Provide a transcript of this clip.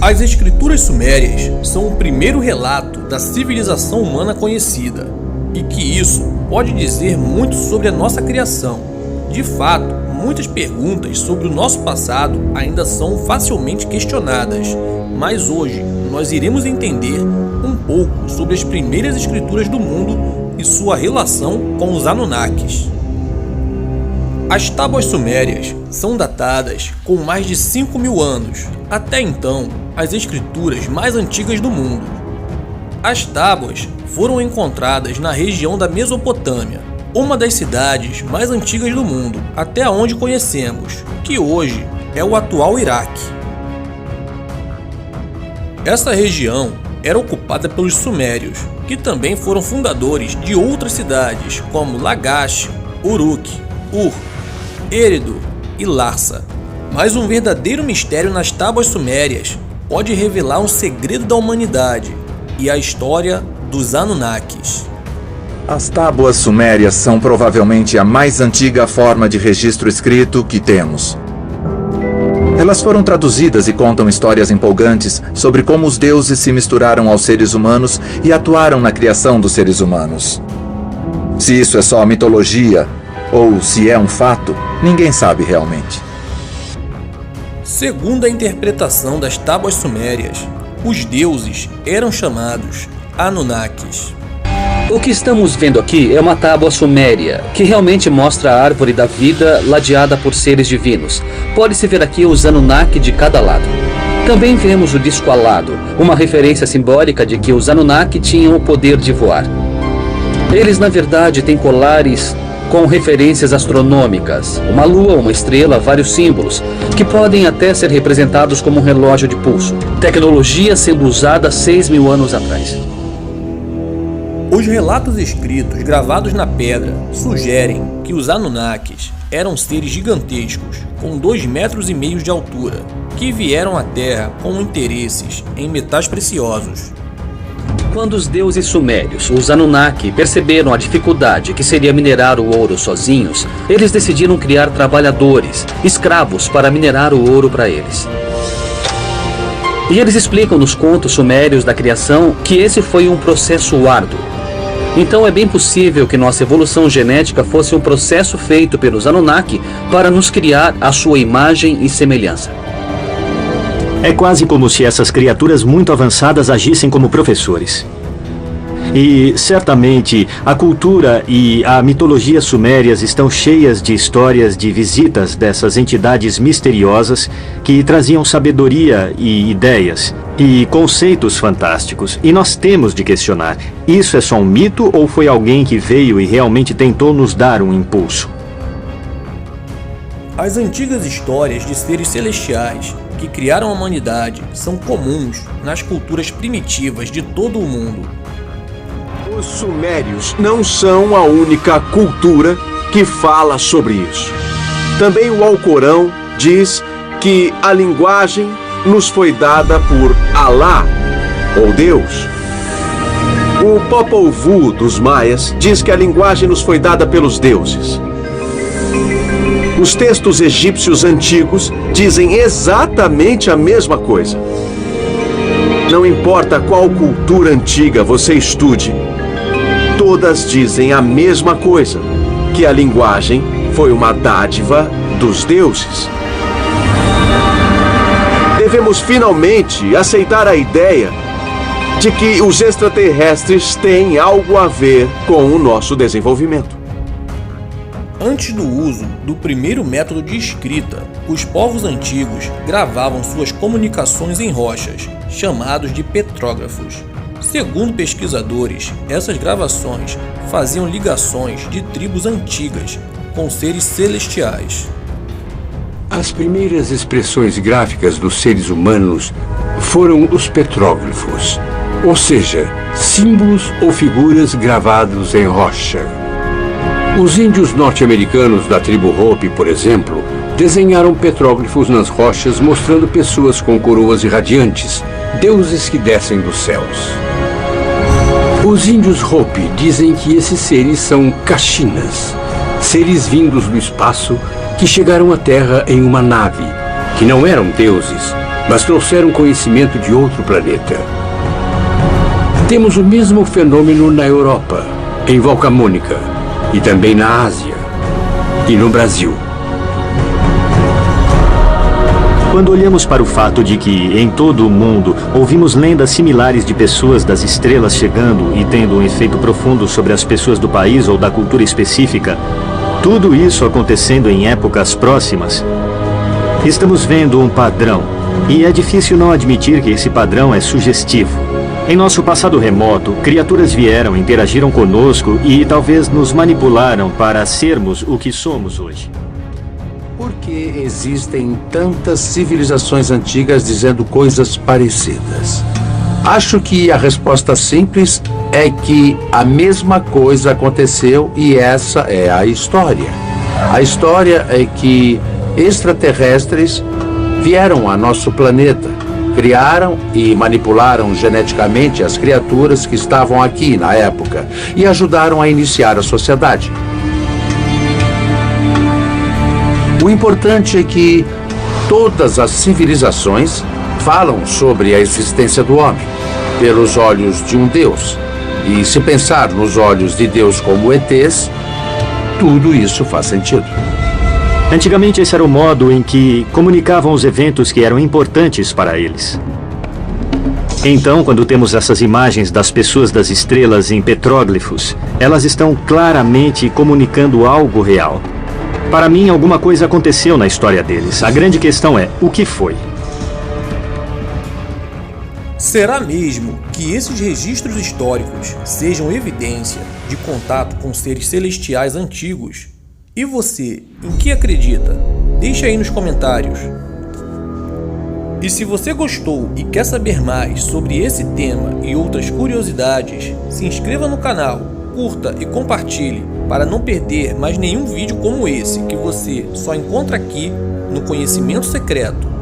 As escrituras sumérias são o primeiro relato da civilização humana conhecida, e que isso pode dizer muito sobre a nossa criação. De fato, muitas perguntas sobre o nosso passado ainda são facilmente questionadas, mas hoje nós iremos entender um pouco sobre as primeiras escrituras do mundo e sua relação com os Anunnakis. As tábuas sumérias são datadas com mais de 5.000 anos, até então as escrituras mais antigas do mundo. As tábuas foram encontradas na região da Mesopotâmia, uma das cidades mais antigas do mundo, até onde conhecemos, que hoje é o atual Iraque. Essa região era ocupada pelos sumérios, que também foram fundadores de outras cidades como Lagash, Uruk, Ur, Eridu e Larsa. Mas um verdadeiro mistério nas tábuas sumérias pode revelar um segredo da humanidade e a história dos Anunnakis. As tábuas sumérias são provavelmente a mais antiga forma de registro escrito que temos. Elas foram traduzidas e contam histórias empolgantes sobre como os deuses se misturaram aos seres humanos e atuaram na criação dos seres humanos. Se isso é só mitologia, ou se é um fato, ninguém sabe realmente. Segundo a interpretação das tábuas sumérias, os deuses eram chamados Anunnakis. O que estamos vendo aqui é uma tábua suméria, que realmente mostra a árvore da vida ladeada por seres divinos. Pode-se ver aqui os Anunnaki de cada lado. Também vemos o disco alado, uma referência simbólica de que os Anunnaki tinham o poder de voar. Eles, na verdade, têm colares com referências astronômicas, uma lua, uma estrela, vários símbolos, que podem até ser representados como um relógio de pulso. Tecnologia sendo usada 6.000 anos atrás. Os relatos escritos gravados na pedra sugerem que os Anunnakis eram seres gigantescos, com 2,5 metros de altura, que vieram à Terra com interesses em metais preciosos. Quando os deuses sumérios, os Anunnaki, perceberam a dificuldade que seria minerar o ouro sozinhos, eles decidiram criar trabalhadores, escravos, para minerar o ouro para eles. E eles explicam nos contos sumérios da criação que esse foi um processo árduo. Então é bem possível que nossa evolução genética fosse um processo feito pelos Anunnaki para nos criar à sua imagem e semelhança. É quase como se essas criaturas muito avançadas agissem como professores. E, certamente, a cultura e a mitologia sumérias estão cheias de histórias de visitas dessas entidades misteriosas que traziam sabedoria e ideias e conceitos fantásticos. E nós temos de questionar, isso é só um mito ou foi alguém que veio e realmente tentou nos dar um impulso? As antigas histórias de seres celestiais que criaram a humanidade são comuns nas culturas primitivas de todo o mundo. Os sumérios não são a única cultura que fala sobre isso. Também o Alcorão diz que a linguagem nos foi dada por Alá, ou Deus. O Popol Vuh dos maias diz que a linguagem nos foi dada pelos deuses. Os textos egípcios antigos dizem exatamente a mesma coisa. Não importa qual cultura antiga você estude, todas dizem a mesma coisa, que a linguagem foi uma dádiva dos deuses. Devemos finalmente aceitar a ideia de que os extraterrestres têm algo a ver com o nosso desenvolvimento. Antes do uso do primeiro método de escrita, os povos antigos gravavam suas comunicações em rochas, chamados de petrógrafos. Segundo pesquisadores, essas gravações faziam ligações de tribos antigas com seres celestiais. As primeiras expressões gráficas dos seres humanos foram os petróglifos, ou seja, símbolos ou figuras gravados em rocha. Os índios norte-americanos da tribo Hopi, por exemplo, desenharam petróglifos nas rochas mostrando pessoas com coroas irradiantes, deuses que descem dos céus. Os índios Hopi dizem que esses seres são Kashinas, seres vindos do espaço que chegaram à Terra em uma nave, que não eram deuses, mas trouxeram conhecimento de outro planeta. Temos o mesmo fenômeno na Europa, em Valcamônica, e também na Ásia e no Brasil. Quando olhamos para o fato de que, em todo o mundo, ouvimos lendas similares de pessoas das estrelas chegando e tendo um efeito profundo sobre as pessoas do país ou da cultura específica, tudo isso acontecendo em épocas próximas, estamos vendo um padrão, e é difícil não admitir que esse padrão é sugestivo. Em nosso passado remoto, criaturas vieram, interagiram conosco e talvez nos manipularam para sermos o que somos hoje. Por que existem tantas civilizações antigas dizendo coisas parecidas? Acho que a resposta simples é que a mesma coisa aconteceu e essa é a história. A história é que extraterrestres vieram a nosso planeta, criaram e manipularam geneticamente as criaturas que estavam aqui na época e ajudaram a iniciar a sociedade. O importante é que todas as civilizações falam sobre a existência do homem, pelos olhos de um Deus. E se pensar nos olhos de Deus como ETs, tudo isso faz sentido. Antigamente esse era o modo em que comunicavam os eventos que eram importantes para eles. Então, quando temos essas imagens das pessoas das estrelas em petróglifos, elas estão claramente comunicando algo real. Para mim, alguma coisa aconteceu na história deles. A grande questão é, o que foi? Será mesmo que esses registros históricos sejam evidência de contato com seres celestiais antigos? E você, em que acredita? Deixe aí nos comentários. E se você gostou e quer saber mais sobre esse tema e outras curiosidades, se inscreva no canal, curta e compartilhe para não perder mais nenhum vídeo como esse que você só encontra aqui no Conhecimento Secreto.